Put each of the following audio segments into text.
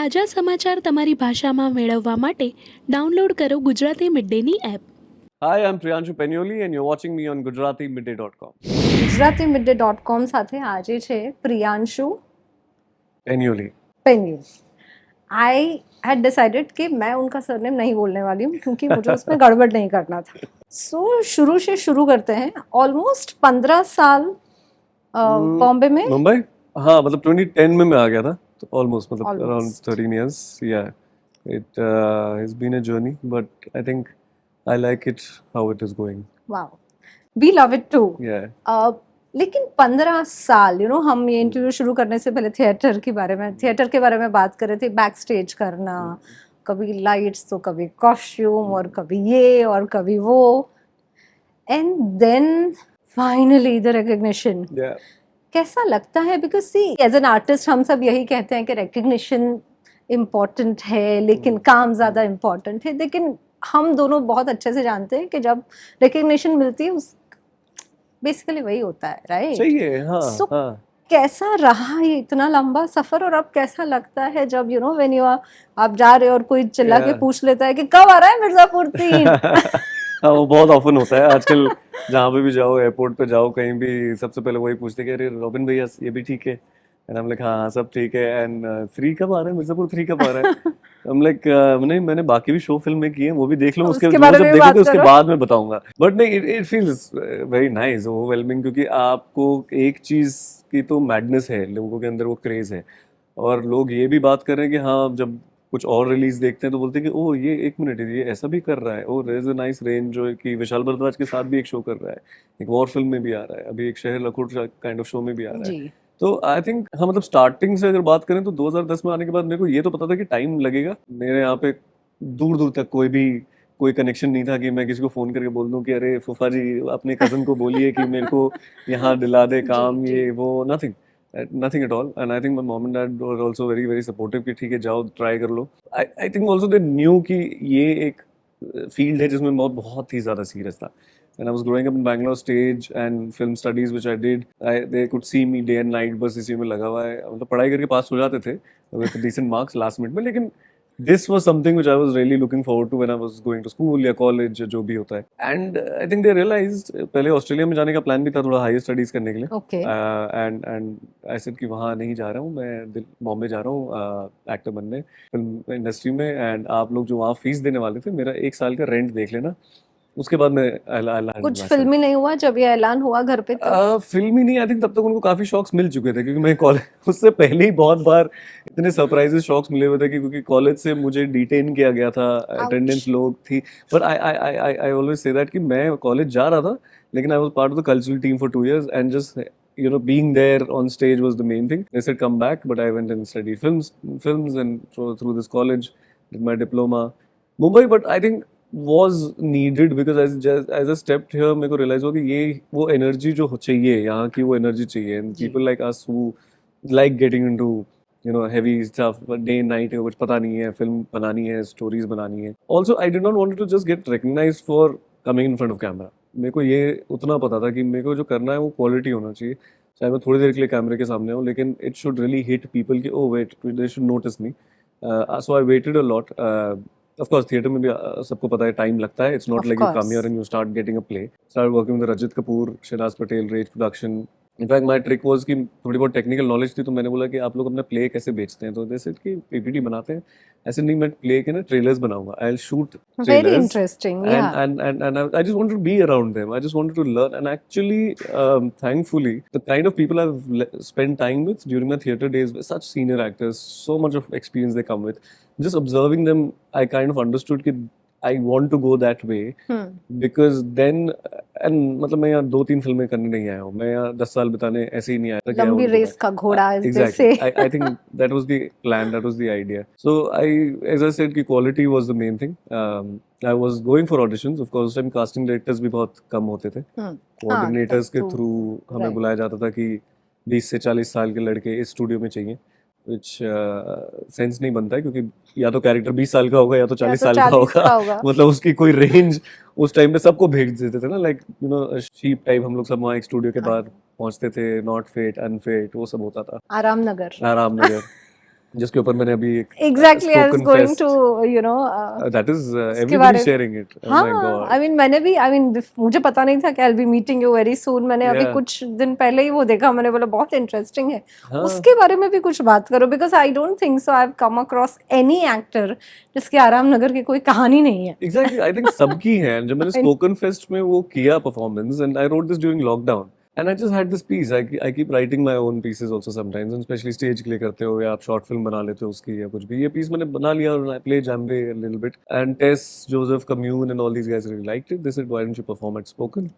તાજા સમાચાર તમારી ભાષામાં મેળવવા માટે ડાઉનલોડ કરો ગુજરાતી મિડડેની app. Hi, I'm Priyanshu Penyoli and you're watching me on GujaratiMidday.com. GujaratiMidday.com સાથે આજે છે પ્રિયાંશુ Penyoli. पेन्यू. आई हैड डिसाइडेड कि मैं उनका सरनेम नहीं बोलने वाली हूँ क्योंकि मुझे उसमें गड़बड़ नहीं करना था. सो शुरू से शुरू करते हैं. ऑलमोस्ट 15 साल बॉम्बे में. मुंबई? हाँ, मतलब 2010 में मैं आ गया था, तो ऑलमोस्ट मतलब Almost. around 13 years. Yeah, it has been a journey, but I think I like it how it is going. Wow, we love it too. Yeah. लेकिन 15 साल हम ये इंटरव्यू शुरू करने से पहले थिएटर के बारे में बात कर रहे थे. बैक स्टेज करना, कभी लाइट्स तो कभी कॉस्ट्यूम और कभी ये और कभी वो, and then finally the recognition. Yeah. कैसा लगता है? Because see as an artist हम सब यही कहते हैं कि रिकग्निशन इम्पोर्टेंट है लेकिन काम ज़्यादा इम्पोर्टेंट है. लेकिन हम दोनों बहुत अच्छे से जानते हैं कि जब रिकग्निशन मिलती है उस बेसिकली वही होता है, राइट? सही है. हाँ. So, हाँ. कैसा रहा ये इतना लंबा सफर, और अब कैसा लगता है जब व्हेन यू आप जा रहे हो और कोई चिल्ला के Yeah. पूछ लेता है कि कब आ रहा है मिर्जापुर 3? हाँ, वो बहुत ऑफन होता है आजकल. जहाँ पे भी जाओ, एयरपोर्ट पे जाओ, कहीं भी सबसे पहले वही पूछते कि अरे रॉबिन भैया ये भी ठीक है. एंड हम लाइक हाँ सब ठीक है. एंड 3 कब आ रहा है, मिर्जापुर 3 कब आ रहा है? हम लाइक मैंने बाकी भी शो फिल्म में की है, वो भी देख लो. उसके उसके वो बारे जब में भी देखोगे बात उसके करो. बाद में बताऊंगा. बट नहीं, it feels very nice, overwhelming, क्योंकि आपको एक चीज की तो मैडनेस है, लोगों के अंदर वो क्रेज है. और लोग ये भी बात कर रहे हैं कि हाँ जब कुछ और रिलीज देखते हैं तो बोलते हैं कि ओह ये एक मिनट ये ऐसा भी कर रहा है. Oh there is a nice range, जो है कि विशाल भारद्वाज के साथ भी एक शो कर रहा है, एक वॉर फिल्म में भी आ रहा है, अभी एक शहर लखोट काइंड ऑफ शो में भी आ रहा है. जी. तो आई थिंक हाँ मतलब स्टार्टिंग से अगर बात करें तो 2010 में आने के बाद मेरे को ये तो पता था कि टाइम लगेगा. मेरे यहाँ पे दूर दूर तक कोई कनेक्शन नहीं था कि मैं किसी को फोन करके बोल दूं कि अरे फूफा जी अपने कजन को बोलिए कि मेरे को यहाँ दिला दे काम, जी. ये वो. Nothing at all. And I think my mom and dad were also very very supportive कि ठीक है जाओ ट्राई कर लो. I think also they knew कि ये एक फील्ड है जिसमें बहुत ही ज्यादा सीरियस था. When I was growing up in Bangalore stage and film studies which I did, they could see me day and night. बस इसी में लगा हुआ है, मतलब पढ़ाई करके पास हो जाते थे with decent marks last minute में. लेकिन this was something which I was really looking forward to when I was going to school या college जो भी होता है. And I think they realized, पहले ऑस्ट्रेलिया में जाने का प्लान भी था थोड़ा हायर स्टडीज करने के लिए. Okay. And I said कि वहाँ नहीं जा रहा हूँ मैं, बॉम्बे जा रहा हूँ एक्टर बनने फिल्म इंडस्ट्री में. एंड आप लोग जो वहाँ फीस देने वाले थे, मेरा 1 साल का रेंट देख लेना, उसके बाद मैं कुछ फिल्मी नहीं हुआ जब ये ऐलान हुआ घर पे? तो फिल्मी नहीं, आई थिंक तब तक उनको काफी शॉक्स मिल चुके थे, क्योंकि मैं कॉलेज उससे पहले ही बहुत बार इतने सरप्राइजेस शॉक्स मिले हुए थे क्योंकि कॉलेज से मुझे डिटेन किया गया था, अटेंडेंस लोग थी. But I always say that कि मैं कॉलेज जा रहा था लेकिन I was part of the cultural team for 2 years and just being there on stage was the main thing. They said come back, but I went and studied films and through this college did my diploma. Mumbai, but I think was needed because as I stepped here मेरे को realize हुआ कि ये वो energy जो चाहिए, यहाँ की वो energy चाहिए. And people like us who like getting into heavy stuff, but day and night कुछ पता नहीं है, film बनानी है, stories बनानी है. Also I did not want to just get recognized for coming in front of camera. मेरे को ये उतना पता था कि मेरे को जो करना है वो क्वालिटी होना चाहिए. चाहे मैं थोड़ी देर के लिए कैमरे के सामने हूँ, लेकिन it should really hit people कि oh wait they should notice me. So I waited a lot. Of course, theatre में भी सबको पता है टाइम लगता है. It's not like you come here and you start getting a play. Started working with Rajit Kapoor, Shehnaaz Patel, Rage Production. In fact, my trick was कि थोड़ी बहुत टेक्निकल नॉलेज थी, तो मैंने बोला कि आप लोग अपना प्ले कैसे बेचते हैं. तो जैसे कि पीपीटी बनाते हैं, ऐसे नहीं, मैं प्ले के ना ट्रेलर्स बनाऊंगा. I'll shoot trailers. very interesting. Yeah. And I just wanted to be around them. I just wanted to learn. And actually, thankfully, the kind of people I've spent time with during my theatre days were such senior actors, so much of experience they come with. Just observing them, I kind of understood that I want to go that way. Because then, and मतलब मैं यहाँ 2-3 फिल्में करने नहीं आया हूँ, मैं यहाँ 10 साल बिताने ऐसे ही नहीं आया था. लंबी रेस का घोड़ा Exactly. I think that was the plan, that was the idea. So as I said कि quality was the main thing. I was going for auditions. Of course, उस time casting directors भी बहुत कम होते थे. Coordinators के through हमें बुलाया जाता था कि 20 से 40 साल के लड़के इस स्टूडियो में चाहिए. which सेंस नहीं बनता है, क्योंकि या तो कैरेक्टर 20 साल का होगा या तो 40 साल का होगा. मतलब उसकी कोई रेंज उस टाइम पे सबको भेज देते थे ना, लाइक शीप टाइप. हम लोग सब वहाँ एक स्टूडियो के बाहर पहुंचते थे, नॉट फिट, अनफिट, वो सब होता था. आराम नगर. जिसके ऊपर मैंने अभी एक Exactly, I was spoken going fest, to, you know, that is उसके everybody बारे sharing it. Oh my हाँ, God. I mean मैंने भी, I mean मुझे पता नहीं था कि I'll be meeting you very soon. मैंने अभी Yeah. कुछ दिन पहले ही वो देखा, मैंने बोला बहुत इंटरेस्टिंग है, हाँ उसके बारे में भी कुछ बात करो, because I don't think so I've come across any actor जिसके आराम नगर की कोई कहानी नहीं है. एग्जैक्टली आई थिंक सबकी है. जब मैंने स्पोकन फेस्ट में वो किया performance, and I wrote this during lockdown, and I just had this piece. I keep writing my own pieces also sometimes, and specially stage के लिए करते हो या आप शॉर्ट फिल्म बना लेते हो उसकी या कुछ भी. ये पीस मैंने बना लिया और I play djembe a little bit, and Tess Joseph commune and all these guys really liked it. They said why don't you perform at Spoken.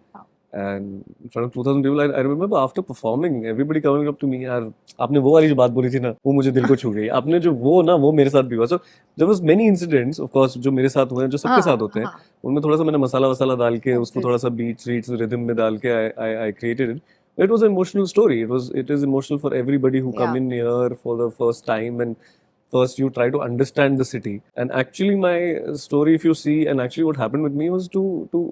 And in front of 2000 people, I remember after performing, everybody coming up to me, यार आपने वो वाली जो बात बोली थी ना, वो मुझे दिल को छू गई. आपने जो वो ना, वो मेरे साथ भी हुआ. So there was many incidents, of course, जो मेरे साथ हुए हैं, जो सबके साथ होते हैं. उनमें थोड़ा सा मैंने मसाला वसाला डाल के, उसको थोड़ा सा beats, rhythm में डाल के, I created it. It was an emotional story. It is emotional for everybody who come in here for the first time, and first you try to understand the city. And actually my story, if you see, and actually what happened with me was to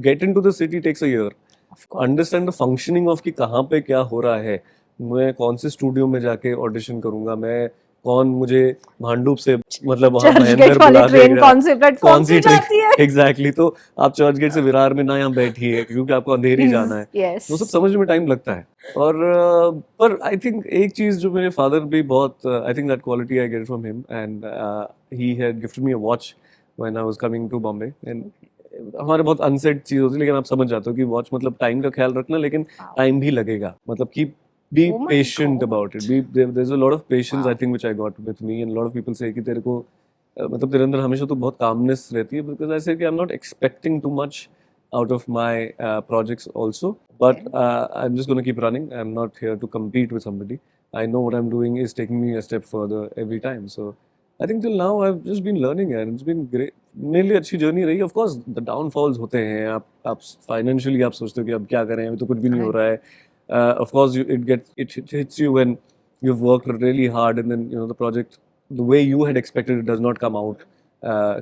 get into the city takes a year. Of course. Understand the functioning of कि कहाँ पे क्या हो रहा है. मैं कौन से स्टूडियो में जाके ऑडिशन करूंगा, मैं कौन मुझे भांडुप से मतलब वहाँ चर्च गेट महेंद्र वाली बुला ट्रेन देगा, कौन से प्लेटफॉर्म कौन से सी ट्रेन जाती है? एग्जैक्टली. तो आप चर्च गेट से विरार में ना यहाँ बैठिए क्योंकि आपको अंधेरी जाना है. Yes. वो सब समझ में टाइम लगता है. और पर आई थिंक एक चीज जो मेरे फादर भी बहुत, I think that quality I get from him, and he had gifted me a watch when I was coming to Bombay. And हमारे बहुत अनसेट चीज होती है, लेकिन आप समझ जाते हो कि वॉच मतलब टाइम का ख्याल रखना, लेकिन टाइम भी लगेगा. मतलब कि be Oh my patient God. about it. There's a lot of patience, I think, which I got with me, and a lot of people say कि तेरे को मतलब तेरे अंदर हमेशा तो बहुत calmness रहती है, because I say कि I'm not expecting too much out of my projects also, but I'm just going to keep running. I'm not here to compete with somebody. I know what I'm doing is taking me a step further every time. So I think till now I've just been learning, and it's been great. मेरे लिए अच्छी journey रही. Of course the downfalls होते हैं. आप financially आप सोचते हो कि अब क्या करें, अभी तो कुछ भी नहीं हो रहा है. Of course it hits you when you've worked really hard, and then the project, the way you had expected, it does not come out.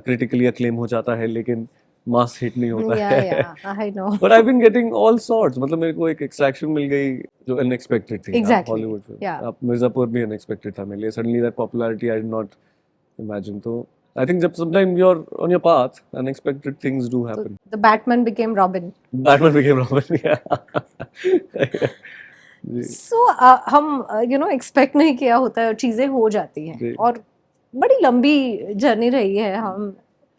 Critically acclaim हो जाता है, लेकिन mass hit नहीं होता है. Yeah, I know. But I've been getting all sorts. मतलब मेरे को एक extraction मिल गई जो unexpected थी. Exactly. Hollywood film. Yeah. आप मिर्जापुर भी unexpected था मेरे लिए. Suddenly that popularity I did not imagine. तो I think जब sometime you're on your path, unexpected things do happen. The Batman became Robin. Batman became Robin. Yeah. Ji. So हम expect नहीं किया होता है और चीजें हो जाती हैं. जी. और बड़ी लंबी जर्नी रही है. हम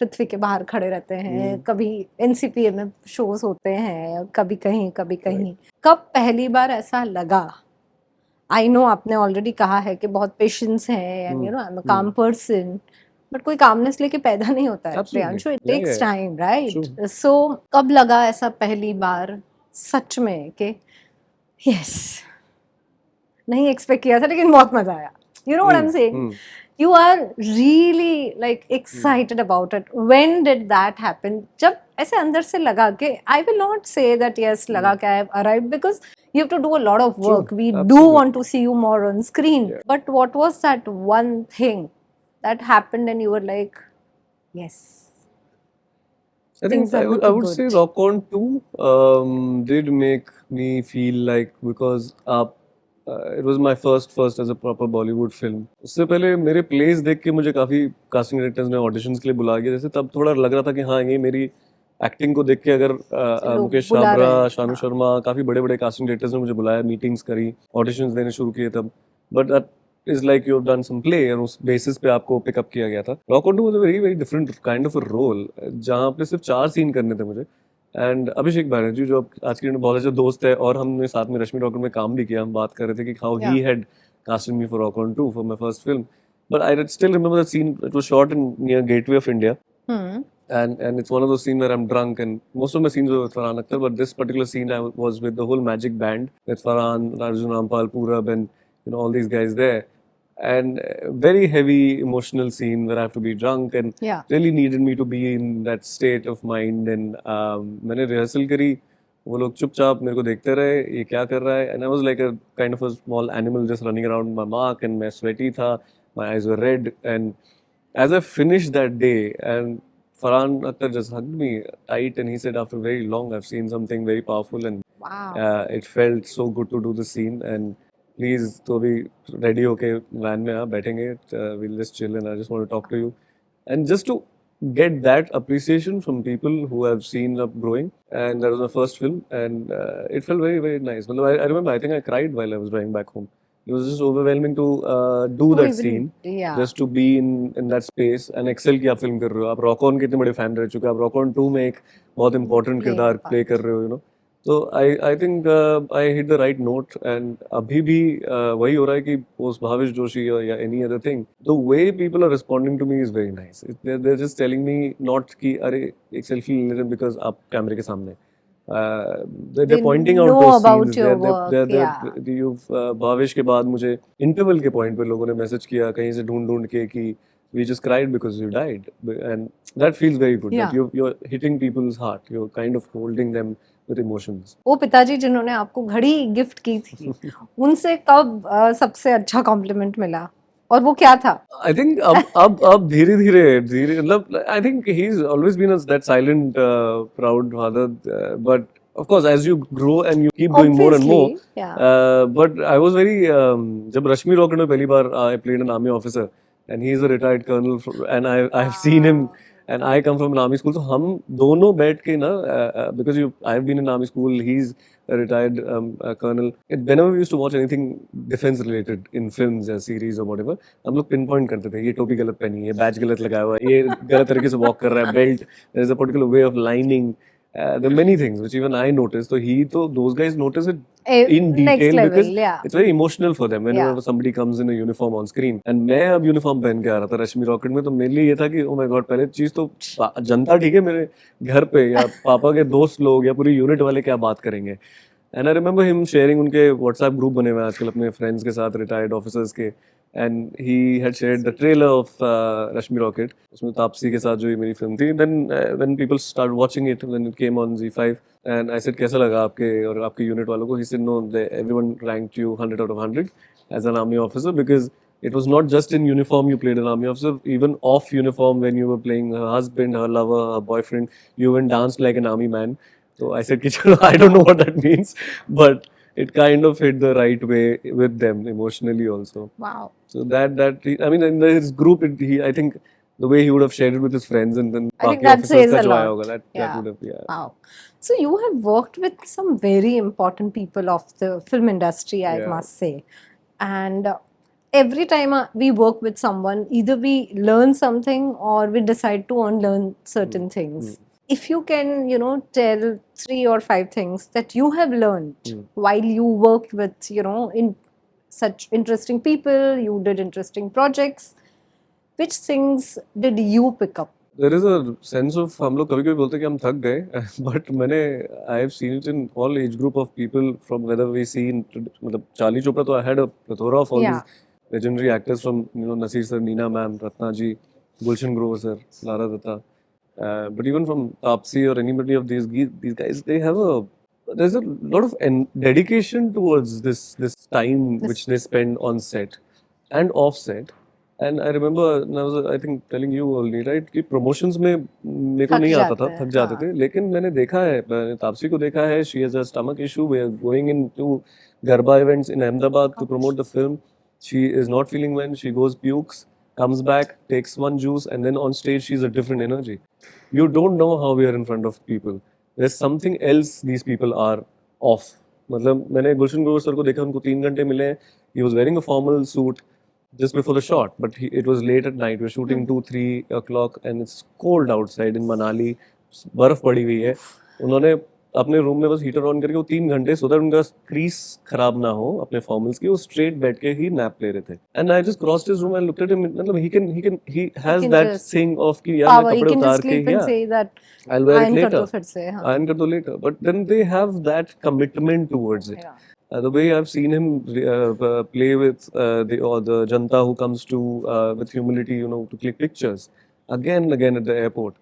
पृथ्वी के बाहर खड़े रहते हैं, कभी एनसीपीए में शोज होते हैं, कभी कहीं कभी कहीं. कब पहली बार ऐसा लगा? आई नो आपने ऑलरेडी कहा है कि बहुत पेशेंस है, एंड आई एम अ काम पर्सन, बट कोई कामनेस लेके पैदा नहीं होता है Priyanshu. It takes time, right? So कब लगा ऐसा पहली बार सच में कि यस, नहीं एक्सपेक्ट किया था लेकिन बहुत मजा आया? You know what I am saying? You are really like excited about it. When did that happen? जब ऐसे अंदर से लगा कि I will not say that yes लगा कि I have arrived, because you have to do a lot of work. We do want to see you more on screen. But what was that one thing that happened and you were like, yes? I think I would say Rock On 2 did make me feel like, because it was my first as a proper Bollywood film. उससे पहले मेरे plays देख के मुझे काफी casting directors ने auditions के लिए बुला के, जैसे तब थोड़ा लग रहा था कि हाँ ये मेरी एक्टिंग को देख के अगर मुकेश छाबरा, शानू शर्मा, काफी बड़े बड़े कास्टिंग डायरेक्टर्स ने मुझे बुलाया, मीटिंग्स करी, ऑडिशंस देने शुरू किए तब. But that is like you have done some play, और उस बेसिस पे आपको पिकअप किया गया था. Rock On two was a very very different kind of a role, जहाँ पे सिर्फ 4 सीन करने थे मुझे. एंड अभिषेक बैनर्जी जो आज की डेट में बहुत अच्छा दोस्त है, और हमने साथ में रश्मि रॉकेट में काम भी किया. हम बात कर रहे थे कि how he had casted me for Rock On 2 for my first film. But I still remember that scene. It was shot in near Gateway of India. And it's one of those scenes where I'm drunk, and most of my scenes were with Farhan Akhtar, but this particular scene I was with the whole Magic Band, with Farhan, Arjun Rampal, Purab, and all these guys there. And very heavy emotional scene where I have to be drunk, and really needed me to be in that state of mind. And मैंने rehearsal करी, वो लोग चुपचाप मेरे को देखते रहे, ये क्या कर रहा है. And I was like a kind of a small animal just running around my mark, and मैं sweaty था, my eyes were red. And as I finished that day, and Farhan Akhtar just hugged me tight, and he said, after very long, I've seen something very powerful, and it felt so good to do the scene. And please तो अभी ready होके van में आप बैठेंगे, we'll just chill and I just want to talk to you and just to get that appreciation from people who have seen up growing, and that was my first film, and it felt very very nice. मतलब I remember I think I cried while I was driving back home. It was just overwhelming to do To that even, scene, yeah. just to be in that space and excel कि आप film कर रहे हो, आप rock on के इतने बड़े fan रह चुके हो, आप रॉक ऑन 2 में एक बहुत इंपॉर्टेंट Play किरदार a प्ले कर रहे हो, you know. तो आई think I hit the right note, and अभी भी वही हो रहा है कि पोस्ट भावेश जोशी या any other thing, the way people are responding to me is very nice. They are just telling me not कि अरे एक सेल्फी ले लेते बिकॉज आप कैमरे के सामने, they're They pointing out know those about scenes. your They're work, yeah. you've Bhavesh के बाद मुझे इंटरवल के पॉइंट पे लोगों ने मैसेज किया कहीं से ढूंढ ढूंढ के कि we just cried because you died, and that feels very good. Yeah. That you're hitting people's heart. You're kind of holding them with emotions. वो पिताजी जिन्होंने आपको घड़ी गिफ्ट की थी, उनसे कब सबसे अच्छा कॉम्प्लीमेंट मिला और वो क्या था? I think अब धीरे धीरे मतलब I think he's always been that silent proud father, but of course as you grow and you keep doing more and more, Obviously, yeah. but I was very जब रश्मि रॉकेट में पहली बार I played an army officer and he is a retired colonel and I've seen him and I come from an army school, so हम दोनों बैठ के ना because I've been in army school, he's a retired colonel, and whenever we used to watch anything defense related in films या series or whatever, हम लोग pin point करते थे ये टोपी गलत पहनी है, ये बैच गलत लगाया हुआ है, ये गलत तरीके से वॉक कर रहा है, belt there is a particular way of lining. There are many things which even I noticed. So those guys notice it in Next detail level, because yeah. it's very emotional for them whenever Yeah. somebody comes in a uniform on screen. And मैं अब uniform पहन के आ रहा था रश्मि rocket में, तो मेरे लिए ये था कि oh my god, पहले चीज तो जनता ठीक है मेरे घर पे या पापा के दोस्त लोग या पूरी यूनिट वाले क्या बात करेंगे. And I remember him sharing उनके WhatsApp ग्रुप बने हुए हैं आजकल अपने फ्रेंड्स के साथ रिटायर्ड ऑफिसर्स के, and he had shared the trailer of Rashmi Rocket, उसमें तापसी के साथ जो ये मेरी फिल्म थी. Then when people started watching it, when it came on Z5, and I said कैसा लगा आपके और आपके यूनिट वालों को, he said no, everyone ranked you 100 out of 100 as an army officer because it was not just in uniform you played an army officer, even off uniform when you were playing her husband, her lover, her boyfriend, you even danced like an army man. So I said कि चलो I don't know what that means, but it kind of hit the right way with them emotionally also. Wow. So I mean in his group I think the way he would have shared it with his friends and then I think बाकी that officers says का a जो आया lot. होगा, that Yeah. would have, yeah. Wow. So you have worked with some very important people of the film industry, I Yeah. must say. And every time we work with someone, either we learn something or we decide to unlearn certain things. If you can, tell 3 or 5 things that you have learned while you worked with, in such interesting people, you did interesting projects, which things did you pick up? There is a sense of हम लोग कभी कभी बोलते हैं कि हम थक गए, but I have seen it in all age group of people from whether we see मतलब चार्ली चोपड़ा तो I had a plethora of all Yeah. these legendary actors from Nasir sir, Neena ma'am, Ratna ji, Gulshan Grover sir, Lara Datta, but even from Taapsee or anybody of these guys, there's a lot of dedication towards this time which they spend on set and off set. And I remember, and I was I think telling you only, right, कि promotions में मेरे को थक नहीं आता था, जाते हैं, थक जाते हाँ. थे, लेकिन मैंने देखा है, मैंने तापसी को देखा है, she has a stomach issue, we are going into Garba events in Ahmedabad to promote the film, she is not feeling well, she goes pukes, comes back, takes one juice, and then on stage she's a different energy. You don't know how we are in front of people. There's something else these people are off. मतलब मैंने Gulshan Grover sir को देखा, उनको 3 घंटे मिले, he was wearing a formal suit just before the shot, but it was late at night, we're shooting 2-3 o'clock and it's cold outside in Manali, बर्फ पड़ी हुई है, उन्होंने अपने रूम में बस हीटर ऑन करके वो 3 घंटे सो दैट उनका क्रीज खराब ना हो अपने फॉर्मल्स की, वो स्ट्रेट बैठ के ही नैप ले रहे थे. And I just crossed his room and looked at him, मतलब he has that thing of कि यार Power, मैं you कपड़े can उतार just के sleep and say that I'll wear it iron कर later, दो फिर से, हाँ. iron कर दो later, but then they have that commitment towards it. Yeah. The way I've seen him play with the Janta who comes to with humility, to click pictures again and again at the airport.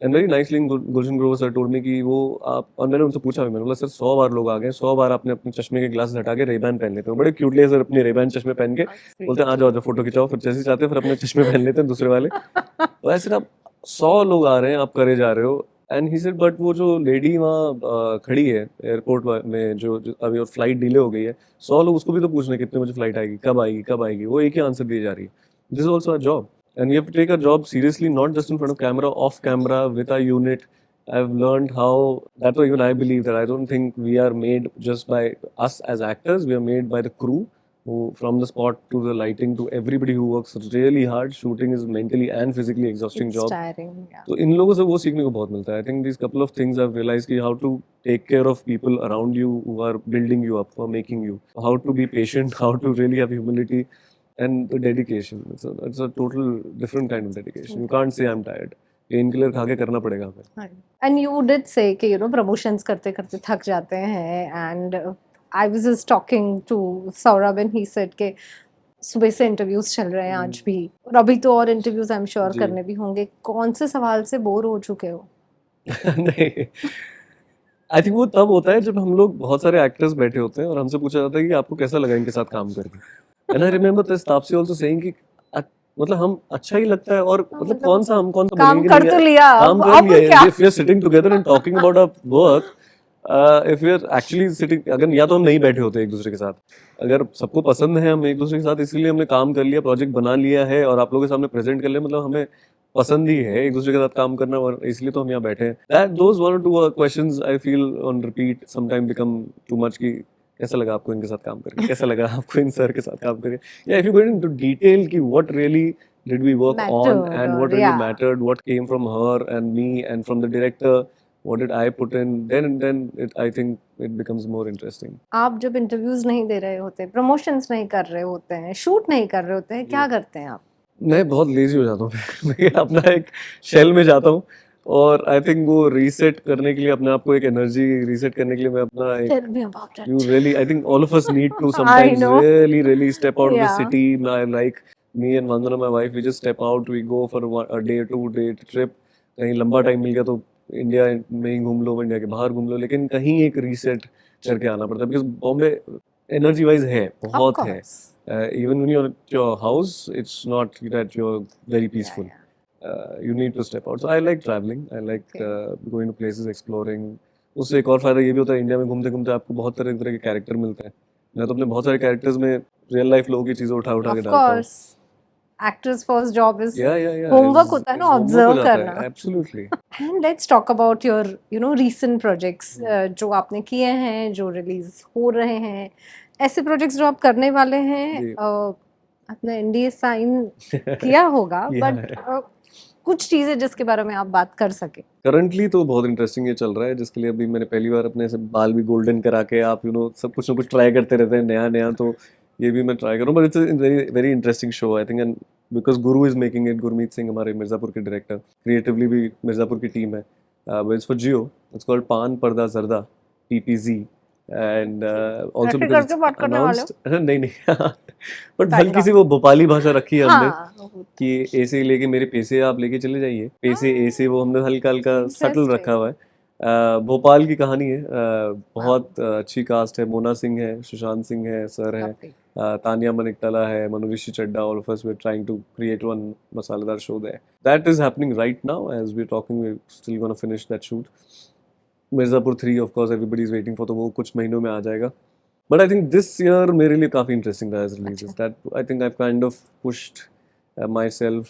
And very nicely Gulshan Grover sir told me कि वो आप, और मैंने उनसे पूछा, मैंने बोला sir 100 बार लोग आ गए, 100 बार आपने अपने चश्मे के ग्लास हटा के रेबैन पहन लेते हो, बड़े क्यूटली सर अपनी रेबैन चश्मे पहन के बोलते हैं आ जाओ फोटो खिंचाओ, फिर जैसे चाहते हैं फिर अपने चश्मे पहन लेते हैं दूसरे वाले. तो ऐसे आप 100 लोग आ रहे हैं, आप करे जा रहे हो, एंड ही सेड बट वो जो लेडी वहाँ खड़ी है एयरपोर्ट में जो अभी और फ्लाइट डिले हो गई है, 100 लोग उसको भी तो पूछ रहे हैं कितने बजे फ्लाइट आएगी, कब आएगी, कब आएगी, वो एक ही आंसर दी जा रही है, this is also a job and you have to take a job seriously, not just in front of camera, off camera with a unit. I've learned how, that's why even I believe that I don't think we are made just by us as actors, we are made by the crew who, from the spot to the lighting to everybody who works really hard. Shooting is mentally and physically exhausting It's job. tiring, yeah. तो इन लोगों से वो सीखने को बहुत मिलता है. I think these couple of things I've realized कि how to take care of people around you who are building you up, who are making you, how to be patient, how to really have humility and the dedication. It's a total different kind of dedication. You can't say I'm tired. Pain killer खा के करना पड़ेगा हमें. And you did say कि promotions करते करते थक जाते हैं, and I was just talking to Saurabh and he said कि सुबह से इंटरव्यूज चल रहे हैं आज भी, और अभी तो और इंटरव्यूज आई एम श्योर जी. करने भी होंगे. कौन से सवाल से बोर हो चुके हो? नहीं, आई थिंक वो तब होता है जब हम लोग बहुत सारे एक्टर्स बैठे होते हैं और हमसे पूछा जाता है कि आपको कैसा लगा इनके साथ काम करके. And I remember this Taapsee also saying कि मतलब हम अच्छा ही लगता है और मतलब कौन सा काम बोलेंगे कर नहीं तो है, लिया, काम अब कर लिया. क्या? If we are sitting together and talking about our work, if we are actually sitting, अगर या तो हम नहीं बैठे होते एक दूसरे के साथ, अगर सबको पसंद है हम एक दूसरे के साथ, इसलिए हमने काम कर लिया, प्रोजेक्ट बना लिया है और आप लोगों के सामने प्रेजेंट कर लिया, मतलब हमें पसंद ही है एक दूसरे के साथ काम करना और इसलिए तो हम यहाँ बैठे हैं. दैट दोज वन और two questions I feel on repeat sometime become too much कि कैसा लगा आपको इनके साथ काम करके, कैसा लगा आपको इन सर के साथ काम करके. या if you go into detail कि what really did we work on Mattered, and or what really yeah. mattered, what came from her and me and from the director, what did I put in, then I think it becomes more interesting. आप जब interviews नहीं दे रहे होते, promotions नहीं कर रहे होते हैं, शूट नहीं कर रहे होते हैं, क्या करते हैं आप? मैं बहुत लेजी हो जाता हूँ. मैं अपना एक शेल में जाता हूँ और आई थिंक वो रीसेट करने के लिए, अपने आप को एक एनर्जी रीसेट करने के लिए मैं अपना एक, Tell me about it. you really, I think all of us need to I sometimes know. really step out of the Yeah. city. Like me and Vandana, my wife, we just step out, we go for a day, 2 day trip. कहीं लंबा time मिल गया तो India में ही घूम लो, India के बाहर घूम लो, लेकिन कहीं एक रीसेट करके आना पड़ता है बिकॉज बॉम्बे एनर्जी वाइज है, Of बहुत है. course. Even when you're at your house, it's not that you're very peaceful. Yeah. You need to step out. So I like traveling. I like Okay. going to places, exploring. उससे एक और फायदा ये भी होता है, इंडिया में घूमते घूमते आपको बहुत तरह के कैरेक्टर मिलते हैं. मैं तो अपने बहुत सारे कैरेक्टर्स में रियल लाइफ लोगों की चीजें उठा के Of डालता हूँ. Course, actor's first job is Yeah. Homework होता है ना, ऑब्जर्व करना. Absolutely. And let's talk about your recent projects जो आपने किए हैं, जो रिलीज हो रहे हैं, ऐसे प्रोजेक्ट्स जो आप करने वाले हैं. जी. आपने एनडीए साइन किया होगा, किया बट कुछ चीजें जिसके बारे में आप बात कर सके. करंटली तो बहुत इंटरेस्टिंग ये चल रहा है, जिसके लिए अभी मैंने पहली बार अपने ऐसे बाल भी गोल्डन करा के, आप सब कुछ ना कुछ ट्राई करते रहते हैं नया, तो ये भी मैं ट्राई करूँ. But it's very very interesting show I think, and because Guru is making it, Gurmeet Singh हमारे मिर्जापुर के डायरेक्टर, क्रिएटिवली भी मिर्जापुर की टीम है. It's for Jio, it's called पान पर्दा जर्दा, PPZ. एंड ऑल्सो ऐसे बिकॉज करके बात करने वाले हो? नहीं बट Thank हल्की सी वो भोपाली भाषा रखी है हमने हाँ, कि ऐसे लेके मेरे पैसे आप लेके चले जाइए, पैसे ऐसे वो हमने हल्का हल्का सटल Interesting. रखा हुआ है. भोपाल की कहानी है. बहुत अच्छी कास्ट है. मोना सिंह है, सुशांत सिंह है, सर है, lovely. तानिया मनिकतला है, Manu Rishi Chadha. All of us we are trying to create one मसालेदार show there. That is happening right now as we are talking. We are still gonna finish that shoot. Mirzapur 3 of course everybody is waiting for, तो वो कुछ महीनों में आ जाएगा. But I think this year मेरे लिए काफ़ी इंटरेस्टिंग रहा as releases. That I think I kind of pushed myself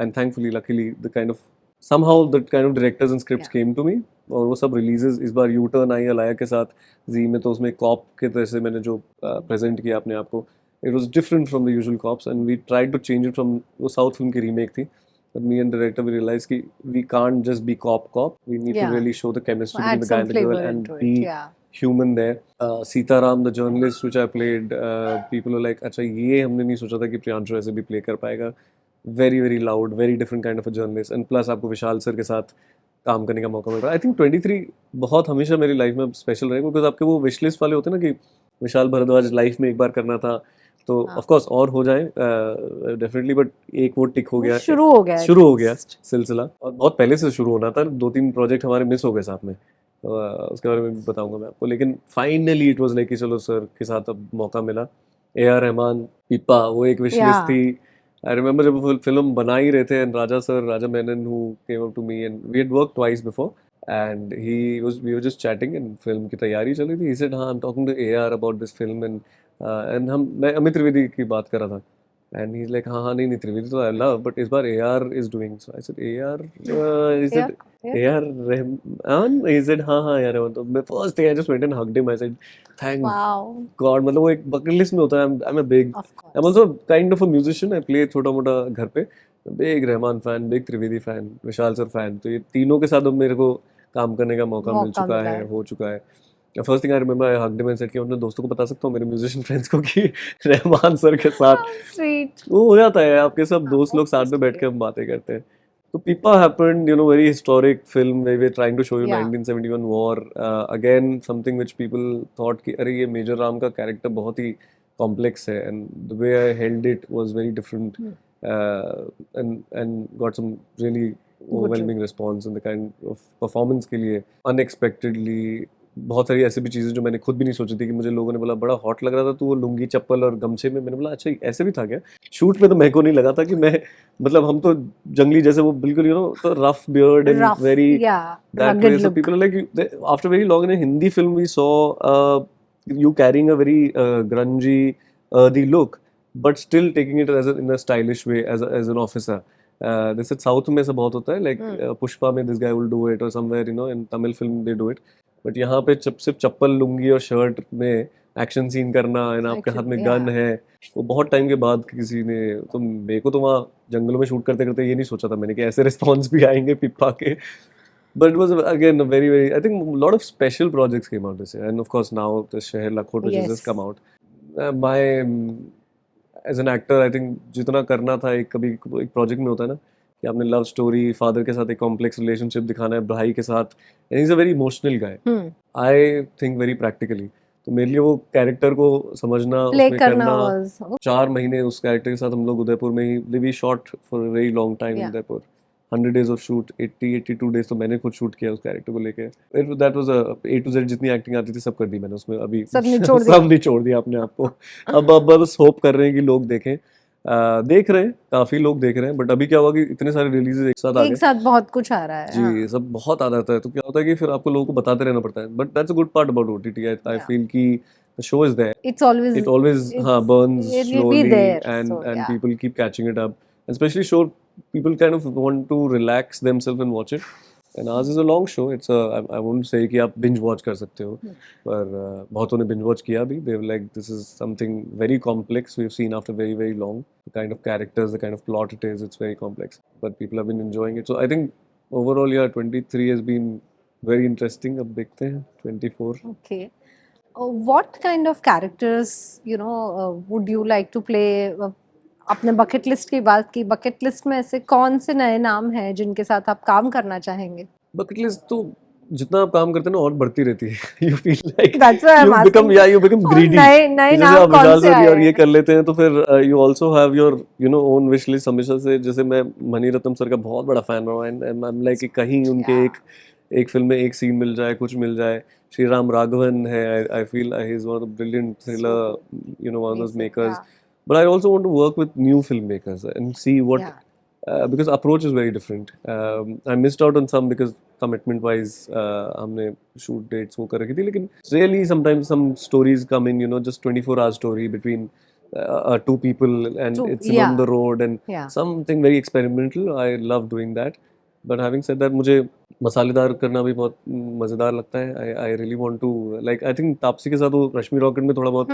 and thankfully luckily the kind of somehow the kind of directors and scripts came to me. और वो सब releases इस बार U turn I Alaya के साथ जी में, तो उसमें कॉप के तरह से मैंने जो प्रेजेंट किया अपने आप को, it was different from the usual cops and we tried to change it from, वो साउथ फिल्म की रीमेक थी. But me and director we realized कि we can't just be cop. We need to Yeah. really show the chemistry Add between the guy some and the girl flavor and into be it. Yeah. human there. Sitaram, the journalist which I played, people were like, अच्छा ये हमने नहीं सोचा था कि प्रियांशु ऐसे भी play कर पाएगा. Very loud, very different kind of a journalist. And plus आपको विशाल सर के साथ काम करने का मौका मिल रहा है. आई थिंक 23 बहुत हमेशा मेरी लाइफ में स्पेशल रहेगा बिकॉज आपके वो विश लिस्ट वाले होते हैं ना कि विशाल भारद्वाज लाइफ में एक बार करना था, तो ऑफ कोर्स और हो जाए डेफिनेटली, बट एक वो टिक हो गया, शुरू हो गया सिलसिला. और बहुत पहले से शुरू होना था. 2-3 प्रोजेक्ट हमारे मिस हो गए साथ में, उसके बारे में भी बताऊंगा मैं आपको. लेकिन फाइनली इट वाज लाइक कि चलो सर के साथ अब मौका मिला. AR रहमान, पिप्पा, वो एक विश लिस्ट थी. आई रिमेंबर जब वो फिल्म बना ही रहे थे and Raja Menon who came up to me and we had worked twice before, and we were just chatting and film की तैयारी चल रही थी. He said, हाँ, I'm talking to AR about this film, and मैं अमित त्रिवेदी की बात कर रहा था. And he's like, हाँ हाँ नहीं नहीं त्रिवेदी तो I love, but इस बार AR is doing. So I said, AR, he said, Yeah. AR Rahman. He said, हाँ हाँ यार रहमान. तो मैं first thing I just went and hugged him. I said, thank Wow. God. मतलब वो एक bucket list में होता है. I'm a big, Of course. I'm also kind of a musician. I play छोटा मोटा घर पे. Big Rahman fan, big Trivedi fan, विशाल सर fan. तो ये तीनों के साथ अब मेरे को काम करने का मौका मिल चुका मिला है, है। हो चुका है. First thing I remember, I hugged him and said कि अपने दोस्तों को बता सकता हूँ, मेरे म्यूजिशियन फ्रेंड्स को, कि रहमान सर के साथ How sweet. वो हो जाता है. आपके सब दोस्त लोग साथ में बैठ के हम बातें करते हैं. तो Pippa happened, you know, very historic film where we're trying to show you Yeah. 1971 war. Again, something which people thought कि अरे ये मेजर राम का कैरेक्टर बहुत ही कॉम्प्लेक्स है, and the way I held it was very different, and got some really overwhelming response, and the kind of performance के लिए unexpectedly बहुत सारी ऐसी भी चीज़ें जो मैंने खुद भी नहीं सोची थी, कि मुझे लोगों ने बोला बड़ा हॉट लग रहा था, तो वो लुंगी चप्पल और गमछे में. मैंने बोला अच्छा ऐसे भी था क्या. शूट में तो मेरे को नहीं लगा था कि मैं, मतलब हम तो जंगली जैसे, वो बिल्कुल यू नो, तो rough beard and Rough. Very Yeah. that Rugged way. So look. people are like, after very long in a Hindi film we saw you carrying a very grungy, earthy look, but still taking it in a stylish way as an officer. They said South में ऐसा बहुत होता है, like Pushpa में this guy will do it, or somewhere you know in Tamil film they do it. But यहाँ पे सिर्फ चप्पल लुंगी और शर्ट में एक्शन सीन करना, एंड आपके हाथ में गन है, वो बहुत टाइम के बाद किसी ने. तो मेरे को तो वहाँ जंगलों में शूट करते करते ये नहीं सोचा था मैंने कि ऐसे रिस्पॉन्स भी आएंगे पिप्पा के. But it was again a very, very, I think a lot of special projects came out this year, and of course now the Sheher Lakhot, which has just come out. My as an actor, I think जितना करना था, एक कभी एक project में होता है ना कि आपने लव स्टोरी, फादर के साथ एक कॉम्प्लेक्स रिलेशनशिप दिखाना है, भाई के साथ, and he is a very emotional guy. I think very practically. तो मेरे लिए वो कैरेक्टर को समझना, Play उसमें करना करना, was 4 महीने उस कैरेक्टर के साथ हम लोग उदयपुर में ही, we shot for a very long time in Yeah. Udaipur. 100 days of shoot, 80-82 days तो मैंने खुद शूट किया उस कैरेक्टर को लेके. That was A to Z जितनी एक्टिंग आती थी सब कर दी मैंने उसमें. अभी सब निचोड़ दिया. सब निचोड़ दिया अपने आप को. अब बस होप कर रहे हैं कि लोग देखें. देख रहे हैं, काफी लोग देख रहे हैं, बट अभी क्या हुआ कि इतने सारे रिलीजेस एक साथ आ एक गए साथ बहुत कुछ आ रहा है. जी, सब बहुत आ जाता है, तो क्या होता है कि फिर आपको लोगों को बताते रहना पड़ता है. But that's a good part about OTT. I Yeah. feel कि the show is there. It's always It always burns it will be slowly, there. and So, yeah. people keep catching it up. And especially show people kind of want to relax themselves and watch it. And ours is a long show. I won't say कि आप binge watch कर सकते हो, पर बहुतों ने binge watch किया भी. They were like, this is something very complex we've seen after very, very long. The kind of characters, the kind of plot it is, it's very complex. But people have been enjoying it. So I think overall, yeah, 23 has been very interesting. अब देखते हैं 24. Okay. What kind of characters, would you like to play? अपने bucket list की बात की, bucket list में ऐसे कौन से नए नाम हैं जिनके साथ आप काम करना चाहेंगे? बकेट लिस्ट तो जितना आप काम करते हैं ना और बढ़ती रहती है. You feel like That's why I'm you become, asking. yeah, you become और greedy. नए कि जैसे नाम आप कौन विशाल से सर आए और ये हैं? कर लेते हैं, तो फिर you also have your own wish list हमेशा से. जैसे मैं मणिरत्नम सर का बहुत बड़ा फैन रहा हूँ, and I'm like कि कहीं उनके एक फिल्म में एक सीन मिल जाए, कुछ मिल जाए. श्री राम राघवन है. I feel he is one of the brilliant thriller, one of those makers. But I also want to work with new filmmakers and see what, because approach is very different. I missed out on some because commitment wise हमने shoot dates वो कर रखी थी, लेकिन really sometimes some stories come in, just 24-hour story between 2 people, and it's on the road, and something very experimental. I love doing that. But having said that, मुझे मसालेदार करना भी बहुत मज़ेदार लगता है. I really want to, like, I think Taapsee के साथ वो रश्मि रॉकेट में थोड़ा बहुत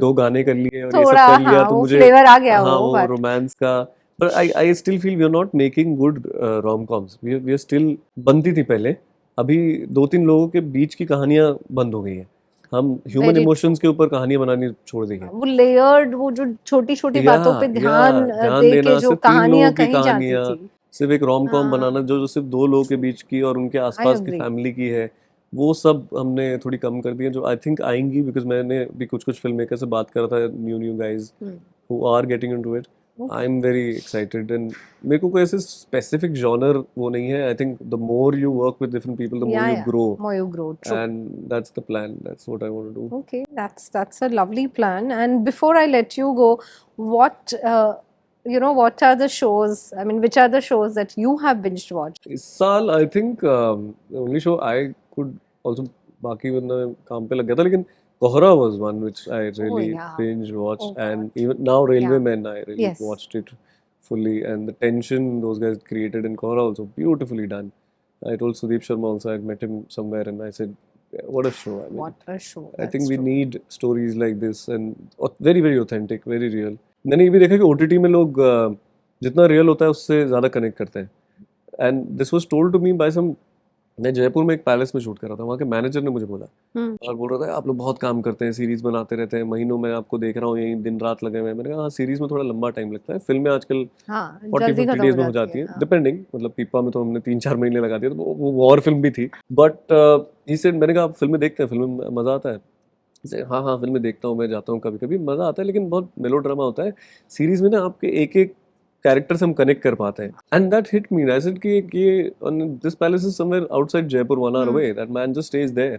2 गाने कर लिए और ये सब कर लिया, तो मुझे फ्लेवर आ गया वो रोमांस का. But I still feel we are not making good rom-coms. We are still, बनती थी पहले, अभी 2-3 लोगों के बीच की कहानियां बंद हो गई हैं. हम ह्यूमन इमोशंस के ऊपर कहानियां बनानी छोड़ दी हैं. वो लेयर्ड, वो जो छोटी-छोटी बातों पे ध्यान दे के जो कहानियां कहीं जाती थी, सिर्फ एक रोम कॉम बनाना जो सिर्फ 2 लोगों के बीच की और उनके आसपास की फैमिली की है, वो सब हमने थोड़ी कम कर दी है, जो आई थिंक आएंगी. बिकॉज मैंने भी कुछ फिल्म मेकर से बात करा था, new guys who are getting into it. I am very excited, and मेरे को कोई ऐसे स्पेसिफिक जॉनर वो नहीं है. I think the more you work with different people, the more you grow, and that's the plan. That's what I want to do. Okay, that's a lovely plan. And before I let you go, what you know, what are the shows, I mean, which are the shows that you have binge watched? इस साल I think only show I could also, बाकी वरना काम पे लग गया था, लेकिन कोहरा was one which I really yeah. binge watched, Oh, and God. even now Railway Yeah. Men I really Yes. watched it fully, and the tension those guys created in Kohra also beautifully done. I told Sudeep Sharma also, I met him somewhere and I said, what a show. I mean, What a show. I think that's we true. need stories like this, and very very authentic, very real. मैंने ये भी देखा कि OTT में लोग जितना real होता है उससे ज़्यादा कनेक्ट करते हैं, and this was told to me by some, मैं जयपुर में एक पैलेस में शूट कर रहा था, वहाँ के मैनेजर ने मुझे बोला और बोल रहा था आप लोग बहुत काम करते हैं, सीरीज बनाते रहते हैं, महीनों में आपको देख रहा हूँ यही दिन रात लगे हुए हैं। मैंने कहा हाँ, सीरीज में थोड़ा लंबा टाइम लगता है, फिल्में आजकल हाँ, 40-50 जल्दी खत्म डेज हो में हो जाती है, हाँ. डिपेंडिंग, मतलब पीपा में तो हमने 3-4 महीने लगा दिए, तो वो वॉर फिल्म भी थी, बट ही सेड, मैंने कहा आप फिल्में देखते हैं, फिल्म में मज़ा आता है? जैसे हाँ हाँ फिल्में देखता हूँ, मैं जाता हूँ कभी कभी, मज़ा आता है, लेकिन बहुत मेलोड्रामा होता है। सीरीज में ना आपके एक एक कैरेक्टर से हम कनेक्ट कर पाते हैं, and that hit me. I said कि ये this palace is somewhere outside Jaipur, 1 hour away, that man just stays there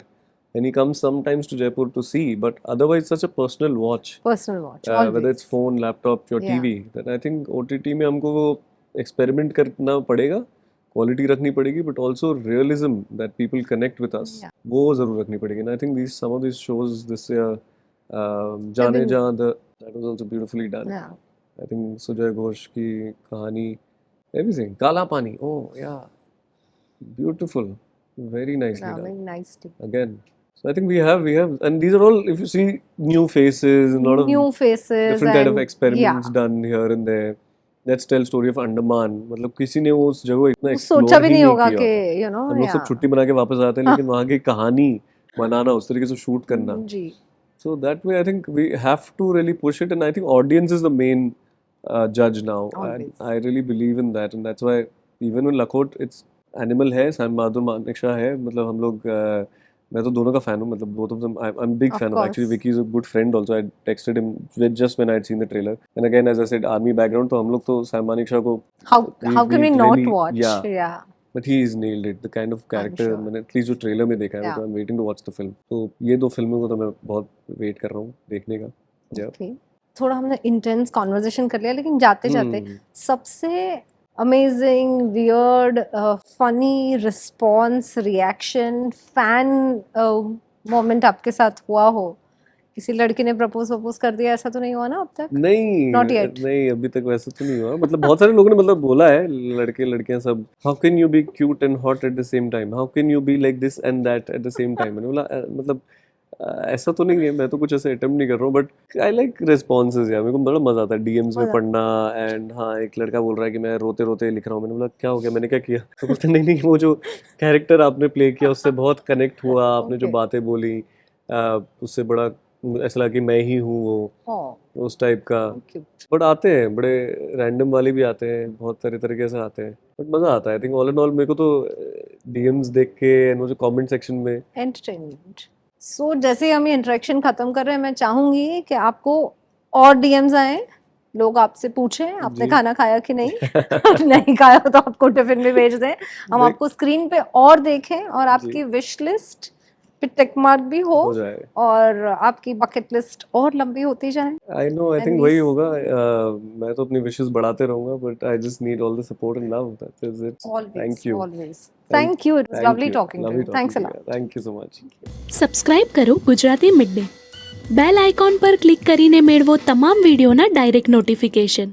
and he comes sometimes to Jaipur to see, but otherwise such a personal watch, always. whether it's phone, laptop, your Yeah. TV, then I think OTT में हमको वो experiment करना पड़ेगा, quality रखनी पड़ेगी, but also realism that people connect with us, Yeah. वो जरूर रखनी पड़ेगी। And I think these some of these shows this year, जाने been- जा, that was also beautifully done. Yeah. I think Sujay Ghosh की कहानी, everything, काला पानी, oh yeah, beautiful, very nicely Yeah, done very nice too. again. So I think we have, and these are all, if you see, new faces, a lot of New faces different kind of and- experiments yeah. done here and there. Let's tell story of Andaman, मतलब किसी ने वो उस जगह इतना सोचा explore भी ही नहीं होगा किया कि होता। you know, हम लोग सब yeah. छुट्टी बना के वापस आते हैं, लेकिन वहाँ की कहानी बनाना, उस तरीके से शूट करना, जी. so that way I think we have to really push it, and I think audience is the main judge now, and Always. I really believe in that, and that's why even with Lakhot, it's animal है, Sam Bahadur Manekshaw है, मतलब हम लोग मैं तो दोनों का fan हूँ, मतलब both of them, I'm big Of fan of, actually course. Vicky is a good friend also. I texted him just when I had seen the trailer, and again as I said, army background, तो हम लोग तो Sam Manekshaw को How can we not really- watch? yeah. Yeah. But he's nailed it, the kind of character sure. मैंने at least जो trailer में देखा है, Yeah. तो I'm waiting to watch the film. तो ये दो फिल्मों को तो मैं बहुत वेट कर रहा हूँ देखने का। Yeah. Okay. थोड़ा हमने इंटेंस कॉन्वर्सेशन कर लिया, लेकिन जाते जाते हम्म। सबसे amazing, weird, funny response, reaction, fan moment आपके साथ हुआ हो? किसी लड़की ने प्रपोज कर दिया, ऐसा तो नहीं हुआ ना अब तक? नहीं Not yet. नहीं, अभी तक वैसा तो नहीं हुआ, मतलब बहुत सारे लोगों ने मतलब बोला है, लड़के लड़कियां सब, how can you be cute and hot at the same time, how can you be like this and that at the same time. मैंने बोला मतलब ऐसा तो नहीं है, मैं तो कुछ ऐसे अटेम्प्ट नहीं कर रहा हूँ, बट आई लाइक रिस्पॉन्सेज यार, मेरे को बड़ा मजा आता है डीएम्स में मजा। पढ़ना। एंड हाँ, एक लड़का बोल रहा है कि मैं रोते रोते लिख रहा हूँ, मैंने बोला क्या हो गया, मैंने क्या किया, तो बोलते नहीं नहीं, वो जो कैरेक्टर आपने प्ले किया उससे बहुत कनेक्ट हुआ, आपने जो Okay. बातें बोली उससे बड़ा ऐसा लगा कि मैं ही हूँ वो, Oh, उस टाइप का। cute. बट आते हैं बड़े रैंडम वाले भी आते हैं, बहुत तरह तरीके से आते हैं, बट मजा आता है। I think all and all मेरे को तो डीएम्स देख के एंड वो जो कमेंट सेक्शन में एंटरटेनमेंट। सो जैसे ही हम ये इंटरेक्शन खत्म कर रहे हैं, मैं चाहूंगी कि आपको और डीएम्स आए, लोग आपसे पूछें आपने जी। खाना खाया कि नहीं नहीं खाया तो आपको टिफिन में भेज दें, हम देख- आपको स्क्रीन पे और देखें, और आपकी विश लिस्ट पे टिक मार्क भी हो, हो जाए। और आपकी बकेट लिस्ट और लंबी होती जाए। I know, I And think we वही s- होगा। मैं तो अपनी विशेस बढ़ाते रहूंगा, but I just need all the support and love, that is it. Always, Thank you. always. Thank you. It was lovely talking to you. Thanks a lot. Thank you so much. Subscribe કરો Gujarati Mid Day. Bell icon પર click કરીને મેળવો તમામ વિડીયોના direct notification.